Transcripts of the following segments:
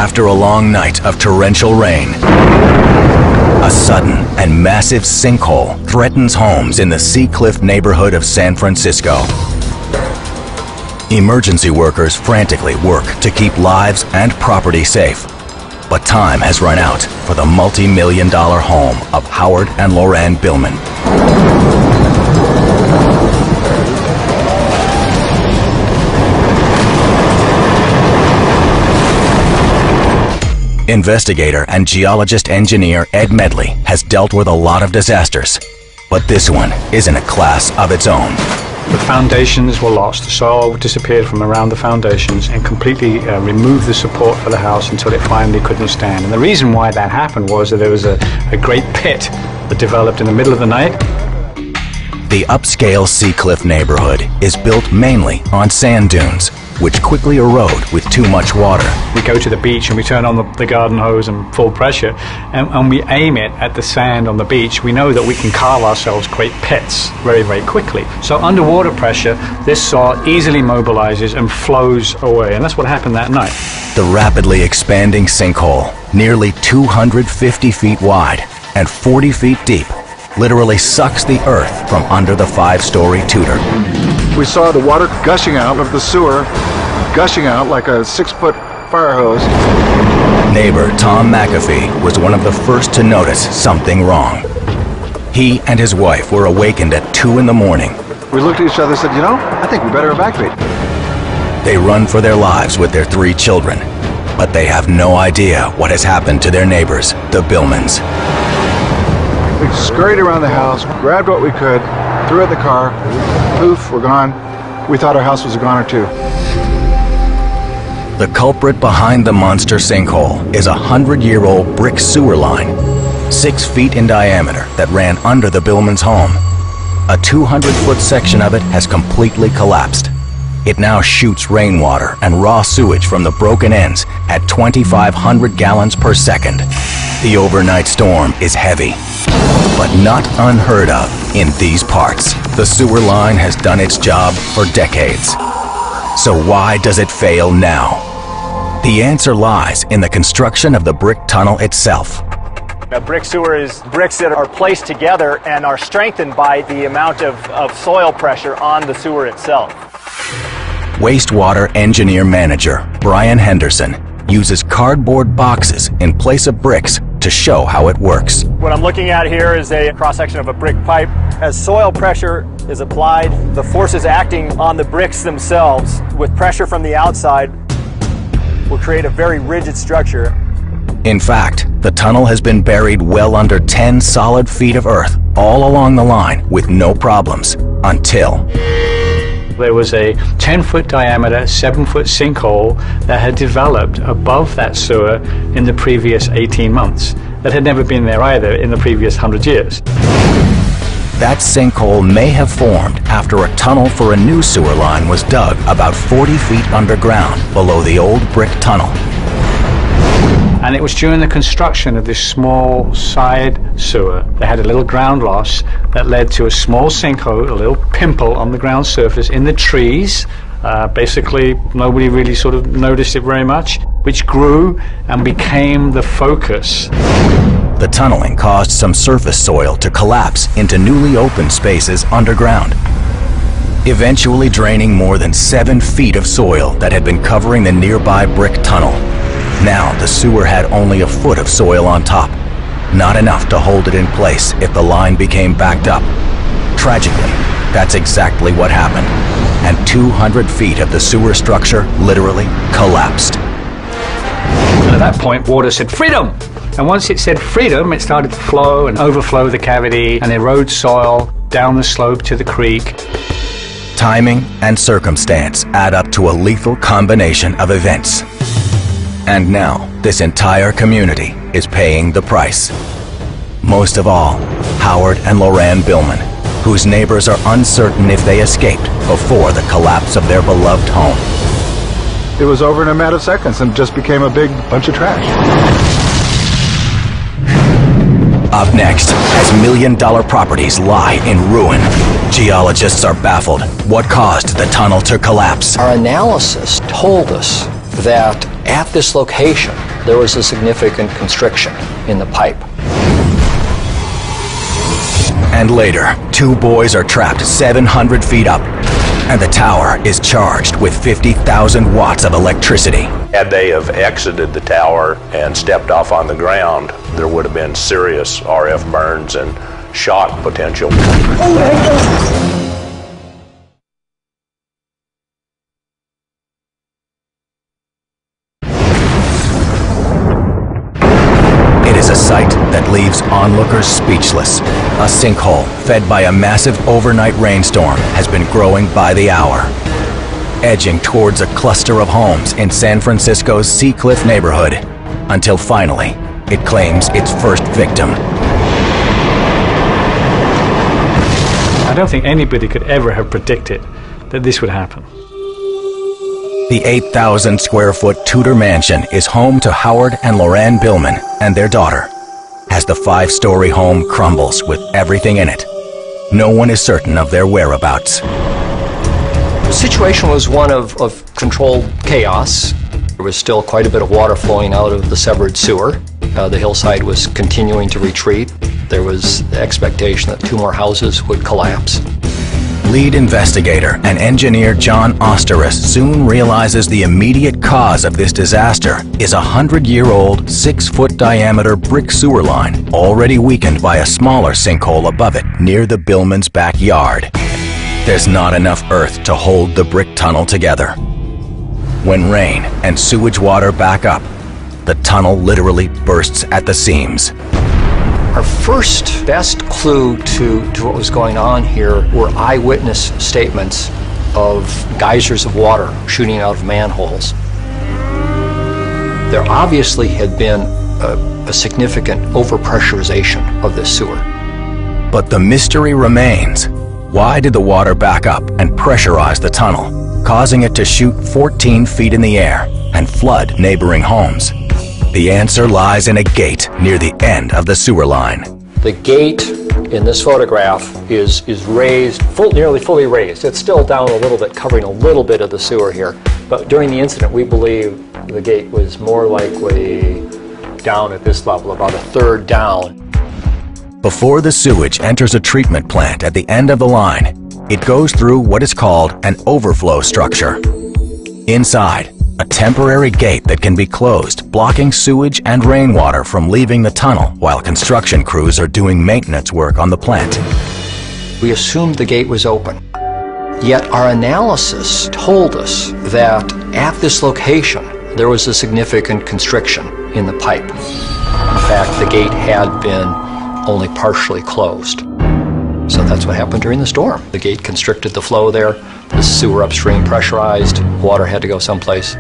After a long night of torrential rain, a sudden and massive sinkhole threatens homes in the Seacliff neighborhood of San Francisco. Emergency workers frantically work to keep lives and property safe. But time has run out for the multi-million-dollar home of Howard and Loran Billman. Investigator and geologist engineer Ed Medley has dealt with a lot of disasters, but this one is in a class of its own. The foundations were lost, the soil disappeared from around the foundations and completely removed the support for the house until it finally couldn't stand. And the reason why that happened was that there was a great pit that developed in the middle of the night. The upscale Seacliff neighborhood is built mainly on sand dunes, which quickly erode with too much water. We go to the beach and we turn on the garden hose and full pressure and we aim it at the sand on the beach. We know that we can carve ourselves great pits very, very quickly. So underwater pressure, this soil easily mobilizes and flows away, and that's what happened that night. The rapidly expanding sinkhole, nearly 250 feet wide and 40 feet deep, literally sucks the earth from under the 5-story Tudor. We saw the water gushing out of the sewer, gushing out like a 6-foot fire hose. Neighbor Tom McAfee was one of the first to notice something wrong. He and his wife were awakened at 2 in the morning. We looked at each other and said, you know, I think we better evacuate. They run for their lives with their 3 children, but they have no idea what has happened to their neighbors, the Billmans. We scurried around the house, grabbed what we could, threw it in the car, poof, we're gone. We thought our house was a goner too. The culprit behind the monster sinkhole is a 100-year-old brick sewer line, 6 feet in diameter, that ran under the Billmans' home. A 200-foot section of it has completely collapsed. It now shoots rainwater and raw sewage from the broken ends at 2,500 gallons per second. The overnight storm is heavy, but not unheard of in these parts. The sewer line has done its job for decades. So why does it fail now? The answer lies in the construction of the brick tunnel itself. A brick sewer is bricks that are placed together and are strengthened by the amount of soil pressure on the sewer itself. Wastewater engineer manager Brian Henderson uses cardboard boxes in place of bricks to show how it works. What I'm looking at here is a cross-section of a brick pipe. As soil pressure is applied, the forces acting on the bricks themselves with pressure from the outside will create a very rigid structure. In fact, the tunnel has been buried well under 10 solid feet of earth all along the line with no problems until there was a 10-foot diameter, 7-foot sinkhole that had developed above that sewer in the previous 18 months. That had never been there either in the previous 100 years. That sinkhole may have formed after a tunnel for a new sewer line was dug about 40 feet underground below the old brick tunnel. And it was during the construction of this small side sewer that had a little ground loss that led to a small sinkhole, a little pimple on the ground surface in the trees. Basically, nobody really sort of noticed it very much, which grew and became the focus. The tunneling caused some surface soil to collapse into newly opened spaces underground, eventually draining more than 7 feet of soil that had been covering the nearby brick tunnel. Now the sewer had only a foot of soil on top, not enough to hold it in place if the line became backed up. Tragically, that's exactly what happened, and 200 feet of the sewer structure literally collapsed. And at that point, water said, "Freedom!" And once it said freedom, it started to flow and overflow the cavity and erode soil down the slope to the creek. Timing and circumstance add up to a lethal combination of events. And now, this entire community is paying the price. Most of all, Howard and Loran Billman, whose neighbors are uncertain if they escaped before the collapse of their beloved home. It was over in a matter of seconds and just became a big bunch of trash. Up next, as million-dollar properties lie in ruin, geologists are baffled. What caused the tunnel to collapse? Our analysis told us that at this location, there was a significant constriction in the pipe. And later, 2 boys are trapped 700 feet up, and the tower is charged with 50,000 watts of electricity. Had they have exited the tower and stepped off on the ground, there would have been serious RF burns and shock potential. It is a sight that leaves onlookers speechless. A sinkhole fed by a massive overnight rainstorm has been growing by the hour, edging towards a cluster of homes in San Francisco's Seacliff neighborhood, until finally it claims its first victim. I don't think anybody could ever have predicted that this would happen. The 8,000 square foot Tudor mansion is home to Howard and Lorraine Billman and their daughter. As the 5-story home crumbles with everything in it, no one is certain of their whereabouts. The situation was one of controlled chaos. There was still quite a bit of water flowing out of the severed sewer. The hillside was continuing to retreat. There was the expectation that 2 more houses would collapse. Lead investigator and engineer John Osteris soon realizes the immediate cause of this disaster is a 100-year-old, 6-foot diameter brick sewer line already weakened by a smaller sinkhole above it near the Billmans' backyard. There's not enough earth to hold the brick tunnel together. When rain and sewage water back up, the tunnel literally bursts at the seams. Our first best clue to what was going on here were eyewitness statements of geysers of water shooting out of manholes. There obviously had been a significant overpressurization of this sewer. But the mystery remains. Why did the water back up and pressurize the tunnel, causing it to shoot 14 feet in the air and flood neighboring homes? The answer lies in a gate near the end of the sewer line. The gate in this photograph is raised, nearly fully raised. It's still down a little bit, covering a little bit of the sewer here. But during the incident, we believe the gate was more likely down at this level, about 1/3 down. Before the sewage enters a treatment plant at the end of the line, it goes through what is called an overflow structure. Inside, a temporary gate that can be closed, blocking sewage and rainwater from leaving the tunnel while construction crews are doing maintenance work on the plant. We assumed the gate was open. Yet our analysis told us that at this location, there was a significant constriction in the pipe. In fact, the gate had been only partially closed. So that's what happened during the storm. The gate constricted the flow there. The sewer upstream pressurized. Water had to go someplace.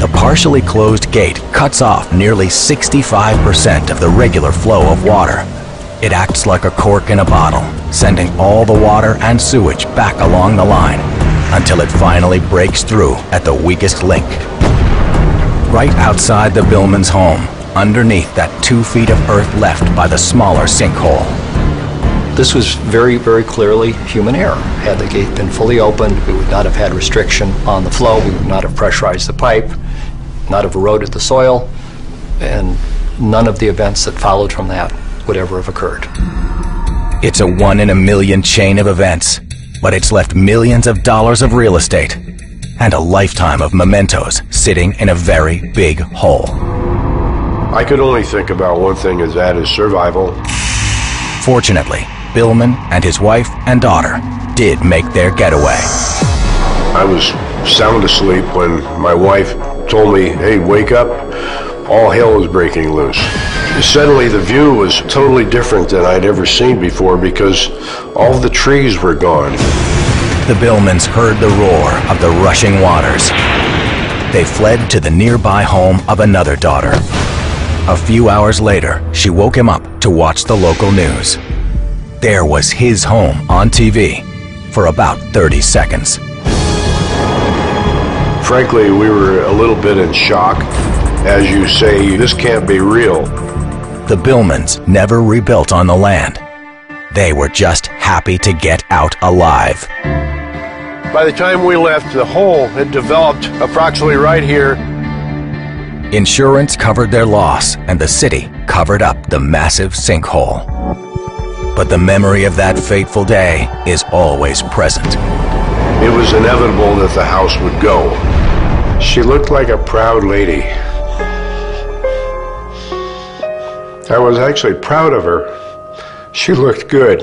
The partially closed gate cuts off nearly 65% of the regular flow of water. It acts like a cork in a bottle, sending all the water and sewage back along the line until it finally breaks through at the weakest link. Right outside the Billmans' home, underneath that 2 feet of earth left by the smaller sinkhole. This was very, very clearly human error. Had the gate been fully opened, we would not have had restriction on the flow, we would not have pressurized the pipe, not have eroded the soil, and none of the events that followed from that would ever have occurred. It's a 1 in a million chain of events, but it's left millions of dollars of real estate and a lifetime of mementos sitting in a very big hole. I could only think about one thing, and that is survival. Fortunately, Billman and his wife and daughter did make their getaway. I was sound asleep when my wife told me, "Hey, wake up, all hell is breaking loose." Suddenly the view was totally different than I'd ever seen before because all the trees were gone. The Billmans heard the roar of the rushing waters. They fled to the nearby home of another daughter. A few hours later, she woke him up to watch the local news. There was his home on TV for about 30 seconds. Frankly, we were a little bit in shock. As you say, this can't be real. The Billmans never rebuilt on the land. They were just happy to get out alive. By the time we left, the hole had developed approximately right here. Insurance covered their loss, and the city covered up the massive sinkhole. But the memory of that fateful day is always present. It was inevitable that the house would go. She looked like a proud lady. I was actually proud of her. She looked good.